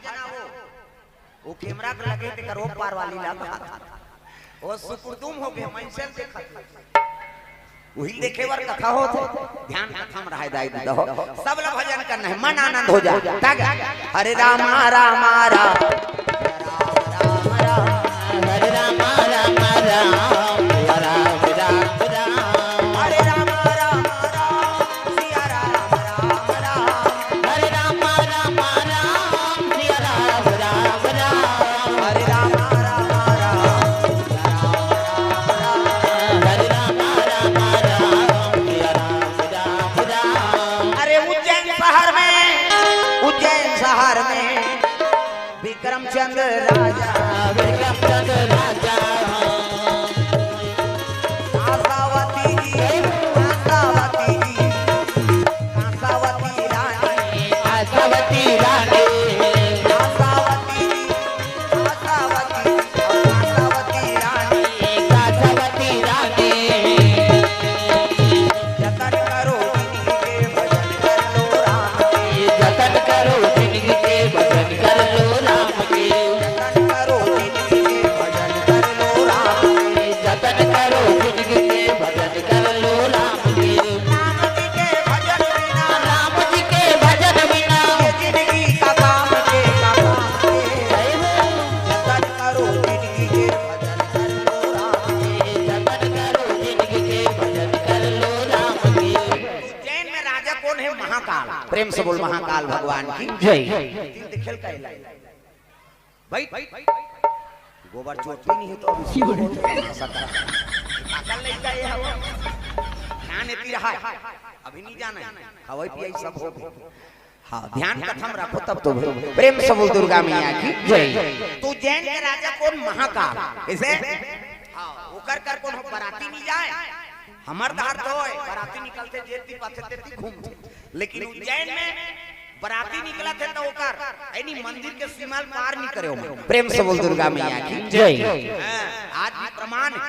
जना वो कैमरा के लगे ते करो पार वाली लगा वो सुपुर्दुम हो गए मनसल देखा वही देखे वर कथा हो तो ध्यान कथा में रह दाई दो सब लोग भजन करना है मन आनंद हो जाए हरे राम राम राम हरे राम राम राम विक्रमचंद्र राजा कासावती जी कासावती रानी कासावती रानी कासावती रानी कासावती रानी जतन करो जिंदगी के भजन कर लो राम के जतन करो जिंदगी के भजन कर लो राम के जतन करो जिंदगी के भजन कर लो राम के जतन करो जिंदगी के भजन कर लो राम के राम जी के भजन बिना राम जी के भजन बिना ये जिंदगी का काम के जतन करो जिंदगी के भजन कर लो राम के जतन करो जिंदगी के भजन कर लो राम के उज्जैन में राजा कौन है महाकाल प्रेम से बोल महाकाल भगवान की जय दिखेल का भाई गोबर चोटी नहीं है तो अभी अकल नहीं का ये हवा ध्यान इतनी रहा अभी नहीं जाना है हवाई पियाई सब हो हाँ ध्यान कथम रखो तब तो प्रेम से बोल दुर्गा मैया की जय तो जैन के राजा कौन महाकाल ऐसे हाँ ओकर कर कौन हो बराती नहीं जाए हमार धार तो है बराती निकलते जेती पाछे तेती घूमते लेकिन उज्जैन में बराती निकला थे तो ओकर यानी मंदिर के सीमा पार नहीं करे प्रेम से बोल दुर्गा मैया की जय आज भी प्रमाण है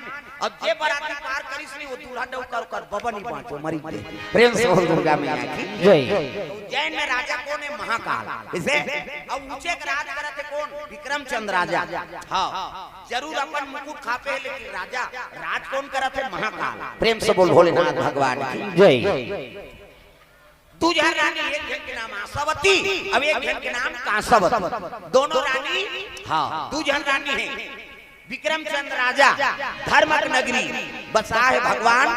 अब जे बराती पार करिस नहीं वो दूल्हा डौकर कर बबन ही बांटो मरी गई प्रेम से बोल दुर्गा मैया की जय उज्जैन में राजा कौन है महाकाल इसे अब ऊंचे के राज करे थे कौन विक्रमचंद्र राजा हाँ जरूर अपन मुकुट खापे लेकिन राजा राज कौन करे थे महाकाल प्रेम से बोल भोलेनाथ भगवान की जय दूजा रानी एक जन के नाम आसावती अब एक जन के नाम कासावती दोनों रानी हाँ दूजन रानी है विक्रमचंद्र राजा धर्मक नगरी बसा है भगवान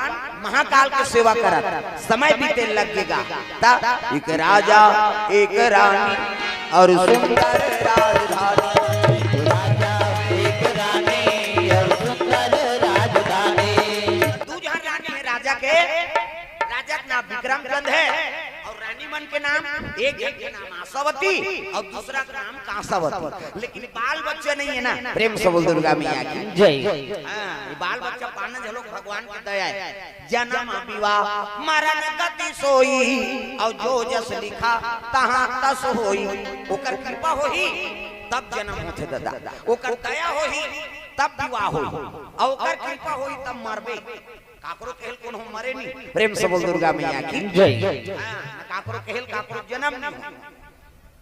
महाकाल की सेवा करत समय बीते लगेगा एक राजा एक रानी और सुंदर राजधानी राजा एक रानी और सुंदर राजधानी दूजा रानी है राजा के नाम विक्रमचंद्र है और रानी मन के नाम एक के नाम आसावती और दूसरा का नाम कासावती लेकिन बाल बच्चे नहीं है ना प्रेम से बोल दुर्गा मैया की जय ये बाल बच्चा पाना झलो भगवान की दया है जन्म विवाह मरण गति सोई और जो जस लिखा तहां तस होई ओकर कृपा होई तब जन्म होते दादा ओकर दया होई तब विवाह होई और ओकर कृपा होई तब मरबे काकरो कहल कोन हो मरे नहीं प्रेम से बोल दुर्गा मैया की जय काकरो कहल काकरो जन्म नहीं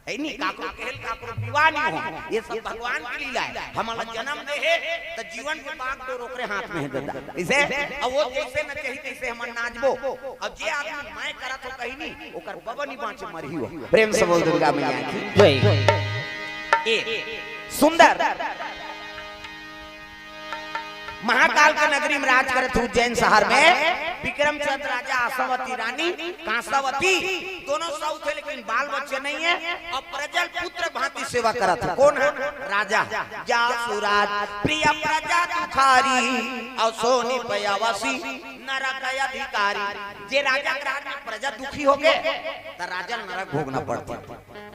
है नहीं काकरो कहल काकरो विवाह नहीं हो ये सब भगवान की लीला है हमारा जन्म दे है तो जीवन के पाक तो रोकरे हाथ में है दादा इसे अब वो जैसे न चाही तैसे हम नाचबो अब जे आदमी मैं करा तो कहीं नहीं ओकर बबा नहीं बाँचे मरी हो प्रेम से बोल दुर्गा मैया की जय ए सुंदर महाकाल के नगरी में राज करत उज्जैन शहर में विक्रमचंद्र राजा आसावती रानी कासावती दोनों साउ थे लेकिन बाल बच्चे नहीं है और प्रजल पुत्र भांति सेवा करत है कौन है राजा जासुराज प्रिय प्रजा दुखारी और सोनी पयावासी नरक अधिकारी जे राजा के राज में प्रजा दुखी हो गए तो राजा नरक भोगना पड़ता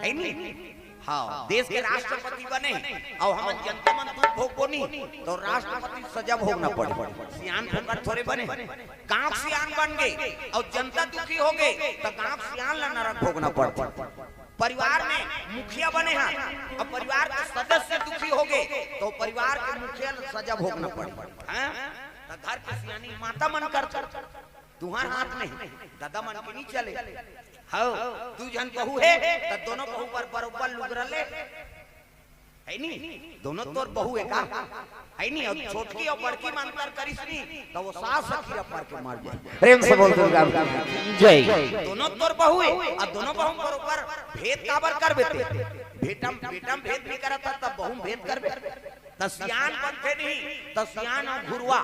है नहीं हाँ देश के राष्ट्रपति बने और हम जनता मन दुख भोगो नहीं तो राष्ट्रपति सजा भोगना पड़े सियान भोकर थोड़े बने गांव सियान बन गए और जनता दुखी हो गए तो गांव सियान ला नरक भोगना पड़ता परिवार में मुखिया बने हैं और परिवार के सदस्य दुखी हो गए तो परिवार के मुखिया सजा भोगना पड़े घर के सियानी माता मन कर तुम्हारे हाथ में दादा मन के नहीं चले हाँ दू जन बहू है तो दोनों बहू पर बरोबर लुगरले है नी दोनों तोर बहू है का है नी और छोटकी और बड़की में अंतर करिस नी तो वो सास सखी पर के मर जाए प्रेम से बोल दुर्गा जय दोनों तोर बहू है और दोनों बहू बरोबर भेद काबर कर बेते बेटम बेटम भेद नहीं करता तब बहू भेद करबे त सियान बनते नहीं त सियान और घुरुआ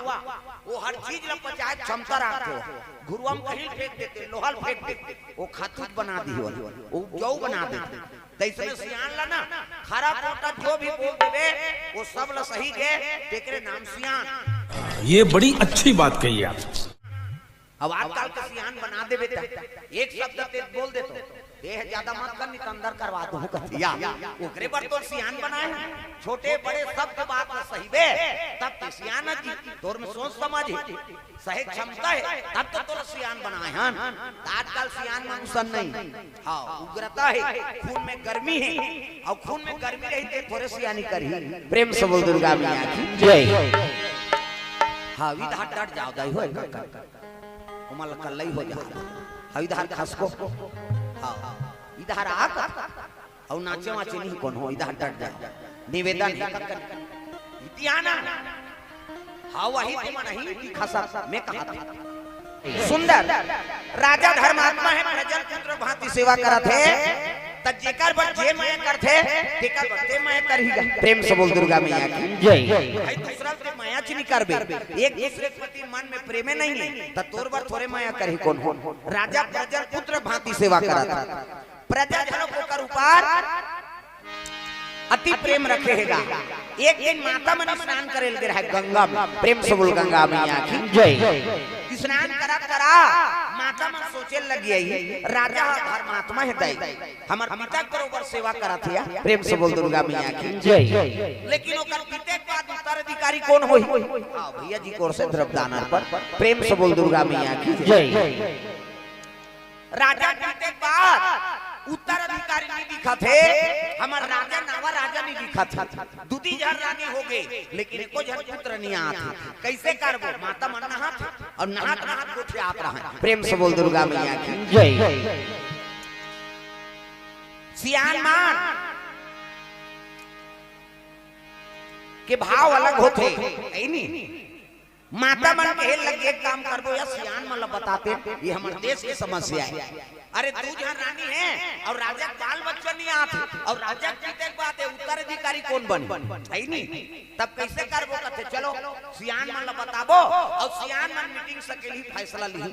वो हर चीज ल पचाए क्षमता रखते घुरुआ में कहीं फेंक देते लोहल फेंक देते वो खातूत बना दियो वो उपजाऊ बना देते तैसे सियान ला ना खरा कोटा जो भी बोल देवे वो सब ल सही के तेरे नाम सियान। ये बड़ी अच्छी बात कही आप। अब आजकल का सियान बना देवे एक शब्द तेज बोल दे तो ये ज्यादा मत कर नहीं तो अंदर करवा दो कथिया ओकरे पर तो सियान बनाए छोटे बड़े सब बात सही बे तब तो सियान जी तोर में सोच समझ सही क्षमता है तब तो तोर सियान बनाए हन आजकल सियान मनुष्य नहीं हां उग्रता है खून में गर्मी है और खून में गर्मी रहते थोड़े सियानी करही प्रेम से बोल दुर्गा मैया की जय। हां विधा डट जाओ दई होय उमल कल्लई हो जा हविधार खास को हां इधर आ और नाचे वाचे नहीं कौन हो इधर डट जा निवेदन इतियाना हां वही तुम नहीं की खासा मैं कहा था सुंदर राजा धर्मात्मा है प्रजल पुत्र भांति सेवा करत है त जेकर पर जे मैं करथे तेकर बते मैं करहीगा प्रेम से बोल दुर्गा मैया की जय। भाई दूसरा से माया च नहीं करबे एक दूसरे के प्रति मन में प्रेम नहीं त तोर बर थोड़े माया करही कौन हो राजा प्रजल पुत्र भांति सेवा करत प्रजा जनों को कर ऊपर अति प्रेम रखेगा एक दिन माता मन स्नान करेल के रहे गंगा में प्रेम से बोल गंगा मैया की जय। स्नान करा करा माता मन सोचे लगी है राजा धर्मात्मा है दई हमर पिता बरोबर सेवा करा थिया प्रेम से बोल दुर्गा मैया की जय। लेकिन ओकर पिता के बाद उत्तराधिकारी कौन होई हां भैया जी कोर से द्रव्यदान पर प्रेम से बोल दुर्गा मैया की जय। राजा के बाद उत्तराधिकारी नहीं दिखा थे हमार राजा नावा राजा नहीं दिखा था दूती जहर रानी हो गई लेकिन एको जहर पुत्र नहीं आते कैसे करबो माता मन नहात और नहात नहात गोठे आप रहा प्रेम से बोल दुर्गा मैया की जय। सियान मान के भाव अलग होते है नी माता मन के लगे काम कर दो या सियान मन बताते ये हमारे देश की समस्या है अरे तू जहाँ रानी है और राजा बाल बच्चा नहीं आते और राजा की बात है उत्तराधिकारी कौन बन है नी तब कैसे करबो कहते चलो सियान मन बताबो और सियान मन मीटिंग सकेली फैसला ली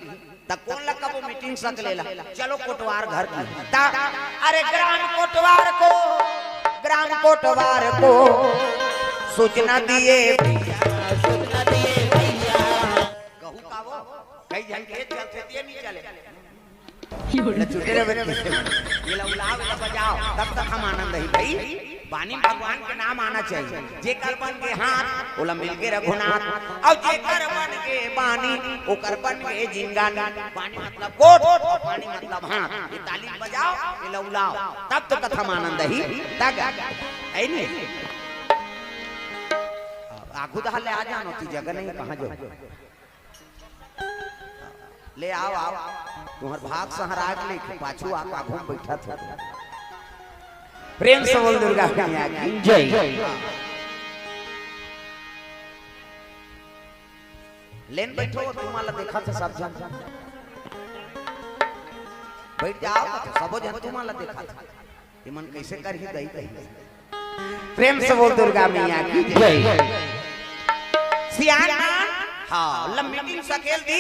तब कौन लगा वो मीटिंग सकलेला चलो कोटवार घर की अरे ग्राम कोटवार को सूचना दिए कई जन के चलते दिए नहीं चले छुटे रे बच्चे ये लौलाव बजाओ तब तक हम आनंद ही भाई वाणी भगवान के नाम आना चाहिए जेकर बन के हाथ ओला मिल के रघुनाथ और जेकर बन के वाणी ओकर बन के जिंगानी वाणी मतलब कोट और वाणी मतलब हाथ ये ताली बजाओ ये लौलाव तब तो कथा में आनंद ही तक है नी आगू दहा ले आ जानो ती जगह नहीं कहां जाओ ले आओ आओ तुम्हार भाग सहराग ले पाछू आका घूम बैठा था प्रेम से बोल दुर्गा मैया की जय। लेन बैठो तुम्हारा देखा था सब जन बैठ जाओ सब जन तुम्हारा देखा था ये मन कैसे कर ही दई प्रेम से बोल दुर्गा मैया की जय। सियान हाँ मीटिंग सकेल दी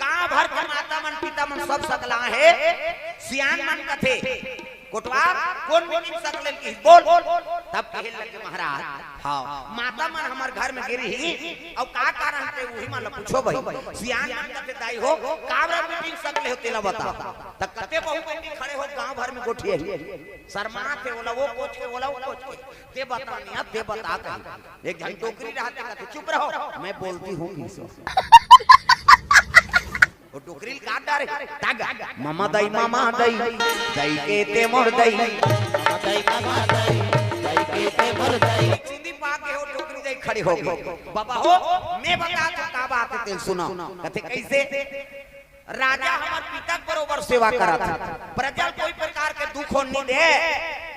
कहाँ भर के माता मन पिता मन सब सकला है सियान मन कथे कोटवार कौन मीटिंग सकले की बोल तब कहे लगे महाराज हाँ माता मन हमार घर में गिरी ही और का कारण थे वही मन पूछो भाई सियान मन कथे दाई हो काबरा मीटिंग सकले हो तेला बता तब कते बहुत बेटी खड़े हो गांव भर में गोठिए शर्मा थे बोला वो पूछ के बोला वो पूछ के ते बता नहीं अब ते बता कहीं एक जन टोकरी रहते कहते चुप रहो मैं बोलती हूँ वो टोकरी काट डारे तागा मामा दई दई के ते मोर दई मामा दई के ते मोर दई सीधी पाके हो टोकरी दई खड़ी हो गई बाबा हो मैं बता तो का बात है सुनो कहते कैसे राजा हमार पिता के बरोबर सेवा करत प्रजा कोई प्रकार के दुख हो नहीं दे,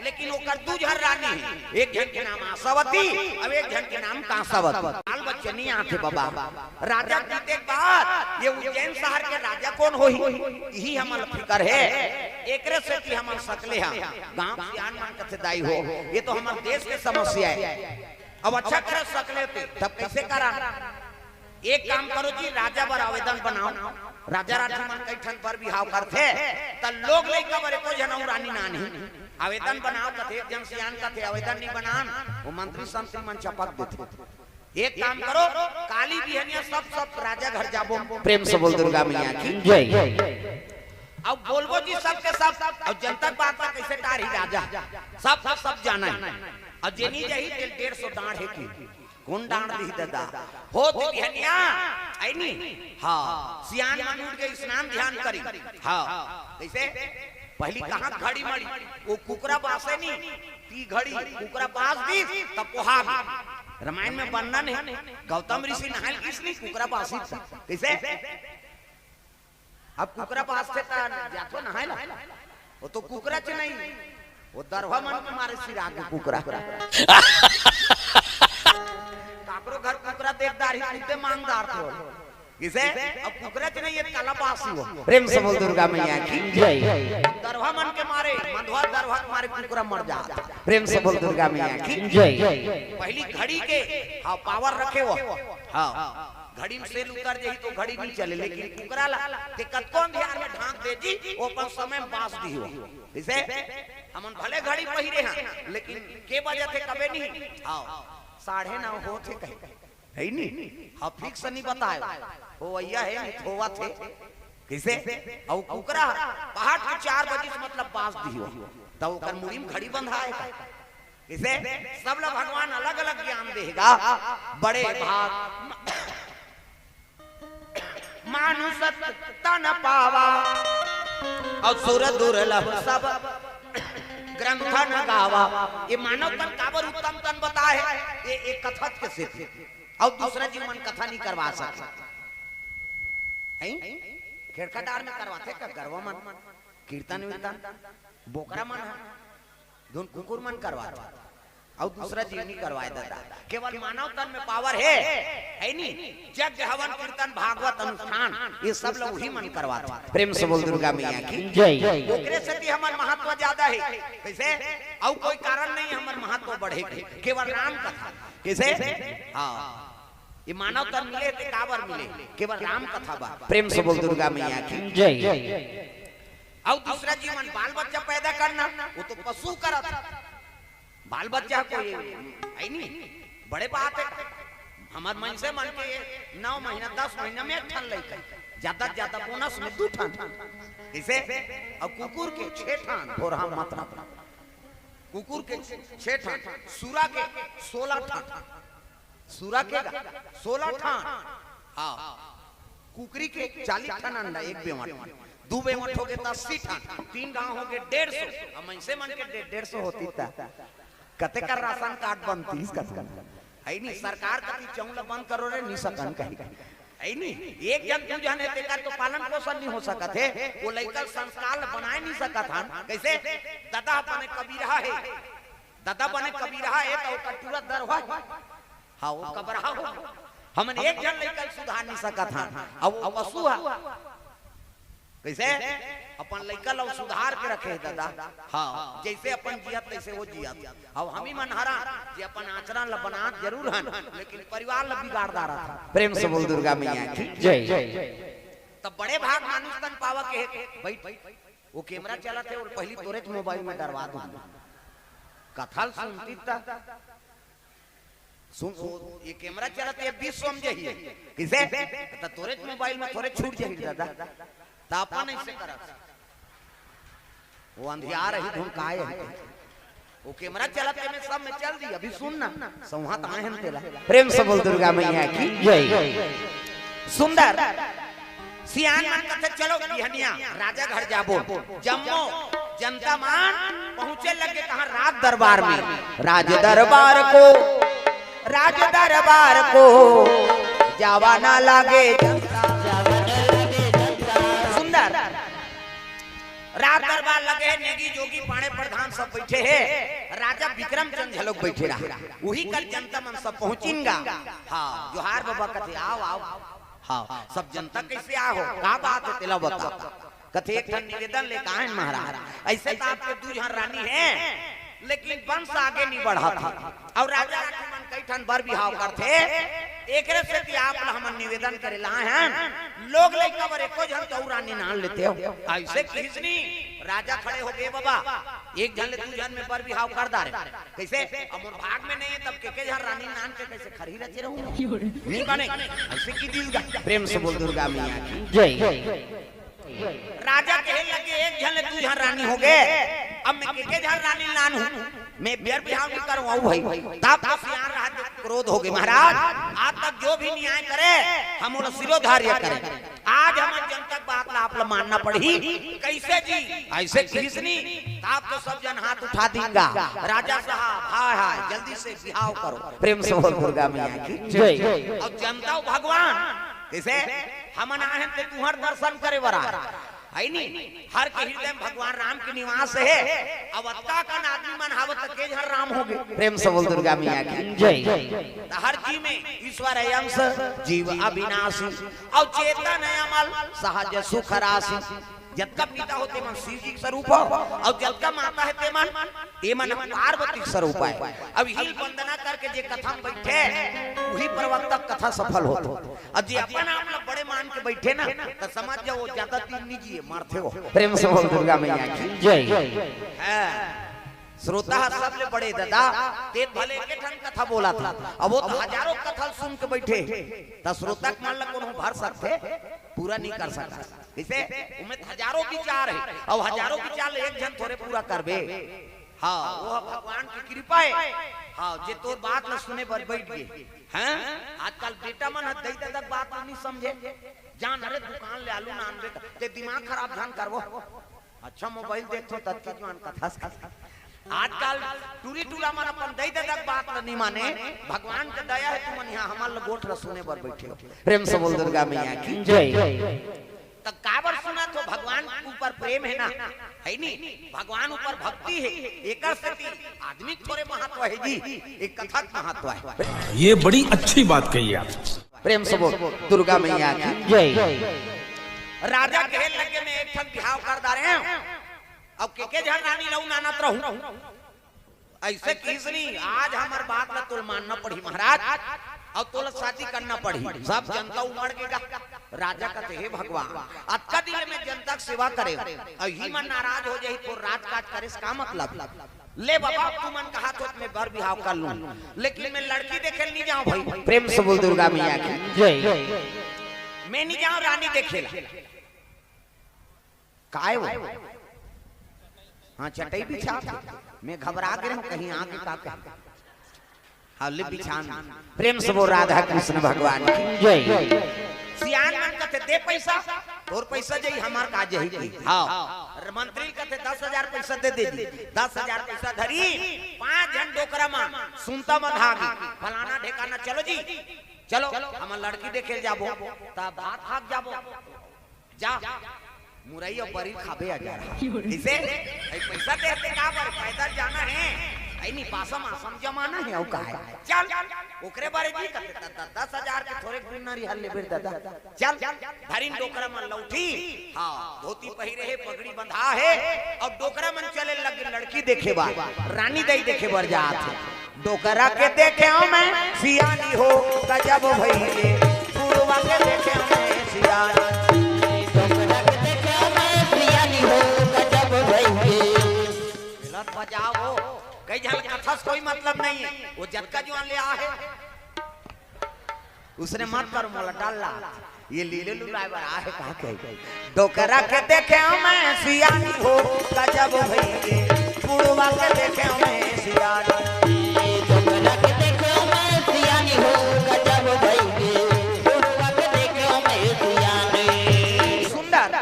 लेकिन ओकर दू जन रानी, एक जन के नाम आशावती और एक जन के नाम कांसावती। बाल बच्चे नहीं आते बाबा। राजा जीते के बाद ये उज्जैन शहर के राजा कौन होई, यही हमार फिकर है। एकरे से कि हमार सकले हैं गांव सियान मान कथे दाई हो, ये तो हमारे देश के समस्या है। अब अच्छा करे सकले थे तब कैसे करा? एक काम करो जी, राजा पर आवेदन बनाओ। राजा राठी मन कई ठन पर बिहाव करथे त लोग लइका बरे को जनऊ रानी नानी आवेदन बनाओ, कथे जन सियान कथे आवेदन नहीं बनान, वो मंत्री संतरी मन चपक देथे। एक काम करो, काली बिहनिया सब राजा घर जाबो। प्रेम से बोल दुर्गा मैया की जय। अब बोलबो जी सबके सब, और जनता बात में कैसे टारी राजा सब जाना है। और जेनी जही 150 डांड है की कौन डांड दी दादा हो तो बिहनिया आई नी। हाँ सियान मन उठ के स्नान ध्यान करी। हाँ कैसे पहली कहाँ घड़ी मड़ी वो कुकरा पासे नहीं ती घड़ी कुकरा पास दी तब पोहा रामायण में वर्णन है। गौतम ऋषि नहाल किसने कुकरा पास कैसे? अब कुकरा पास से जातो नहाय वो तो कुकरा च नहीं, वो दरवा मन के मारे सिरा के कुकरा काकरो घर कुकरा देखदार ही कुत्ते मांगदार थे किसे? अब कुकरा च नहीं, ये काला पासी हो। प्रेम से बोल दुर्गा मैया की जय। दरवा मन के मारे मंधवा दरवा के मारे कुकरा मर जाता। प्रेम से बोल दुर्गा मैया की जय। पहली घड़ी के हाँ पावर रखे हो। हाँ घड़ी में सेल उतर जाही तो घड़ी नहीं चले, लेकिन कुकरा ला ते कतकोन ध्यान में ढांक दे जी वो अपन समय में बास दी हो। इसे हमन भले घड़ी पहिरे हैं लेकिन के बजे थे कबे नहीं। आओ 9:30 होते कहे है नहीं। हाँ फिक्स नहीं बताए हो भैया है नहीं होवा थे किसे? और कुकरा पहाड़ के 4 बजे से मतलब बास दी हो तब ओकर मुड़ी में घड़ी बंधाए किसे? सब लोग भगवान अलग अलग ज्ञान देगा। बड़े भाग मानुष तन पावा और सुर दुर्लभ सब ग्रंथ न गावा। ये मानव तन काबर उत्तम तन बताए ये एक कथक के सिद्ध और दूसरा जीवन कथा नहीं करवा सकता है। खेड़खटार में करवाते का गरवा मन कीर्तन वीर्तन बोकरा मन धुन कुकुर मन करवाते और दूसरा जीव नहीं करवाए दादा। केवल मानव तन में पावर है नहीं। यज्ञ हवन कीर्तन भागवत अनुष्ठान ये सब लोग ही मन करवाते। प्रेम से बोल दुर्गा मैया की जय। ओकरे से भी हमार महत्व ज्यादा है कैसे? और कोई कारण नहीं हमार महत्व बढ़े केवल राम कथा कैसे? हाँ ये मानव तन मिले थे काबर मिले केवल राम कथा बा। प्रेम से बोल दुर्गा मैया की जय। और दूसरा जीवन बाल बच्चा पैदा करना वो तो पशु करता। बाल बच्चा कोई है नहीं बड़े बात है। हमारे मन से मन के 9 महीना 10 महीना में ठन लइका ज्यादा ज्यादा बोनस में 2 ठन इसे। और कुकुर के 6 ठन और हम मात्रा कुकुर के 6 ठन सूरा के 16 ठन सूरा के 16 ठन। हाँ कुकरी के 40 ठन अंडा एक बेवट 2 बेवट हो गए 80 ठन 3 गांव हो गए 150। हम ऐसे मन के 150 होती था कते कर राशन कार्ड बनती है नहीं। सरकार कति चौला बंद करो रे नहीं सकन कहीं है नहीं। एक जन तू जाने ते का तो पालन पोषण नहीं हो सकत है। वो लइका संस्कार बनाए नहीं सकत हन कैसे? दादा बने कबीरा है दादा बने कबीरा है तो कटुरा दरवा हाँ वो कबरहा हो। हमन एक जन लइका सुधार नहीं सकत हन। अब पशु है कैसे? अपन लइका लोग सुधार के रखे दादा। हाँ जैसे अपन जियत तैसे वो जियत। अब हम ही मनहरा जे अपन आचरण ला बना जरूर हन लेकिन परिवार ला बिगाड़दा रहा। प्रेम से बोल दुर्गा मैया की जय। तब बड़े भाग मानुष तन पावा के बैठ वो कैमरा चलाते और पहली तोरे मोबाइल में डरवा दूं कथल सुनती था सुन ये कैमरा चलाते ये 20 समझे ही किसे? तो तोरे मोबाइल में थोड़े छूट जाही दादा तापा नहीं से करा वो अंधियार ही ढूंढकाए वो कैमरा चलाते में सब में चल दी अभी सुनना संवाद आए हैं तेरा। प्रेम से बोल दुर्गा मैया की जय। सुंदर सियान मन कथे चलो बिहनिया राजा घर जाबो। जम्मो जनता मान पहुंचे लगे कहां राज दरबार में। राज दरबार को जावा ना लागे जनता रात दरबार लगे, नेगी जोगी पाणे प्रधान सब बैठे है, राजा विक्रमचंद झलक बैठे रहा, वही कल जनता मन सब पहुंचिनगा। हाँ जोहार बाबा कथे आओ आओ, हाँ सब जनता कैसे आओ, का बात है तेला बता, कथे एक निवेदन ले कहा महाराज, ऐसे तो आपके दू जहां रानी है लेकिन वंश आगे नहीं बढ़ा था, और राजा मन कई ठन बर बिहाव करते, एकरे से कि आप हमन निवेदन करे ला हैं, लोग लइका बर एको जन तो रानी नाम लेते हो, ऐसे किसनी राजा खड़े हो गए बाबा, एक जन ले दू जन में बर बिहाव कर दारे, कैसे अब भाग में नहीं है तब के जन रानी नाम के कैसे खरी रचे रहूं, नहीं बने ऐसे की दिलगा, प्रेम से बोल दुर्गा मैया की जय। राजा कहे लगे एक जन ले दू जन रानी हो गए, अब मैं के जन रानी नान हूं, मैं बेर बिहाव नहीं करूं भाई, तब सियार रहा क्रोध हो गए, महाराज आज तक जो भी न्याय करे हम उन सिरोधार्य करें, आज हम जनता बात ला आप मानना पड़ी, कैसे जी ऐसे किसनी, आप तो सब जन हाथ उठा देंगा, राजा साहब हाय हाय जल्दी से बिहाव करो, प्रेम से बोल दुर्गा मैया की जय। और जनता भगवान कैसे हम आए थे तुहर दर्शन करे बरा है नी, हर के हृदय में भगवान राम के निवास है, अब अत्ता का आदमी मन हावत के हर राम हो गए, प्रेम से बोल दुर्गा मैया की जय। हर जीव में ईश्वर है अंश, जीव अविनाशी, और चेतन है अमल, सहज सुख राशि, जब का पिता होते मन शिव जी स्वरूप हो, और जब का माता है ते मन पार्वती स्वरूप है, अब हिल वंदना करके जे कथा में बैठे वही प्रवक्ता कथा सफल होतो, अब जे अपन आप लोग बड़े मान के बैठे ना तो समझ जाओ ज्यादा तीन निजी मारते हो, प्रेम से बोल दुर्गा मैया की जय। श्रोता सबले बड़े दादा ते भले के ठन कथा बोला था, अब वो तो हजारों कथा सुन के बैठे, तो श्रोता मान ला कोनो भर सकते पूरा नहीं कर सकता, इसे उमें हजारों विचार है, और हजारों विचार एक जन थोड़े पूरा करबे, हाँ वो भगवान की कृपा है, हाँ जे तोर बात न सुने बर बैठ गए हैं, आजकल बेटा मन दई तक बात नहीं समझे, जान अरे दुकान ले आलू नान बेटा ते दिमाग खराब ध्यान करवो, अच्छा मोबाइल देखो तब के जवान कथा, आजकल टूरी टूला मन अपन दई तक बात नहीं माने, भगवान के दया है तुमन यहाँ हमार गोठ र सुने बर बैठे हो, प्रेम से बोल दुर्गा मैया की जय। तब काबर सुना तो भगवान ऊपर प्रेम है ना, है नी, भगवान ऊपर भक्ति है, एकर से आदमी थोड़े महत्व है जी, एक कथा महत्व है, ये बड़ी अच्छी बात कही आप, प्रेम से बोल दुर्गा मैया की जय। राजा कहे लगे मैं एक ठन बिहाव कर दा रहे हैं, अब के जन रानी रहूं नानत रहूं, ऐसे किसनी आज हमार बात ला तोल मानना पड़ी महाराज, और तोल शादी करना पड़ी, सब जनता उमड़ गएगा, राजा कहते हे भगवान अक्का दिल में जनता की सेवा करे, और ही मन नाराज हो जाए तो राजकाज करे, इसका मतलब ले बाबा तू मन कहा तो मैं बर बिहाव कर लूं, लेकिन मैं लड़की देखे नहीं जाऊं भाई, प्रेम से बोल दुर्गा मैया की जय। मैं नहीं जाऊं रानी देखे काय वो, हाँ चटाई बिछा, मैं घबरा गया हूँ कहीं आगे का हल बिछान, प्रेम से वो राधा कृष्ण भगवान की जय। सियान मन कहते दे पैसा, और पैसा जई हमार का जही, हाँ मंत्री कहते 10,000 पैसा दे दे, 10,000 पैसा धरी 5 जन डोकरा में सुनता मन भागी, फलाना ढेकाना चलो जी चलो हम लड़की देखे जाबो, तब बात भाग जाबो, जा मुरई और बरी खाबे आ जा इसे पैसा देते का पर पैदल जाना है, आई नहीं पासम आसम जमाना है, औ का है चल ओकरे बारे जी कहते 10,000 के थोड़े ग्रीनरी हल ले बेर दादा, चल धरिन डोकरा मन लौठी, हां धोती पहिरे है, पगड़ी बंधा है, और डोकरा मन चले लगे लड़की देखे बा, रानी दई देखे बर जात है, डोकरा के देखे मैं सियानी हो गजब भइले, पुरवा के देखे मैं सियानी, बजाओ कई जन कथा से कोई मतलब नहीं है, वो जटका जो ले आ है उसने मत कर मोला डाला, ये लीले लुलाए बर आ है कहा कहे, डोकरा के देखे मैं सियानी हो गजब भइले, पुरवा के देखे मैं सियानी, डोकरा के देखे मैं सियानी हो गजब भइले, पुरवा के देखे मैं सियानी। सुंदर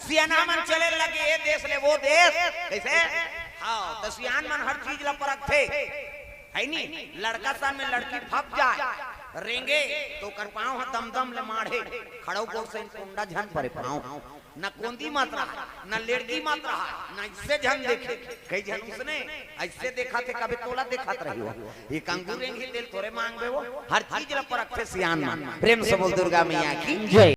सियाना मन चले लगे ये देश ले वो देश, कैसे हाँ तो सियान मन हर चीज ला परख थे, है नी, लड़का सान में लड़की फप जाए रेंगे तो कर पाँव दम दम ले माढ़े, खड़ो को से कुंडा झन परे पाँव, न कोंदी मत रहा, न लड़की मत रहा, न इससे जन देखे। कई जन उसने ऐसे देखा थे, कभी तोला देखा रही हो। एक अंगूर तेल थोड़े मांग वो, हर चीज पर रखे सियान। प्रेम से बोल दुर्गा मैया की जय।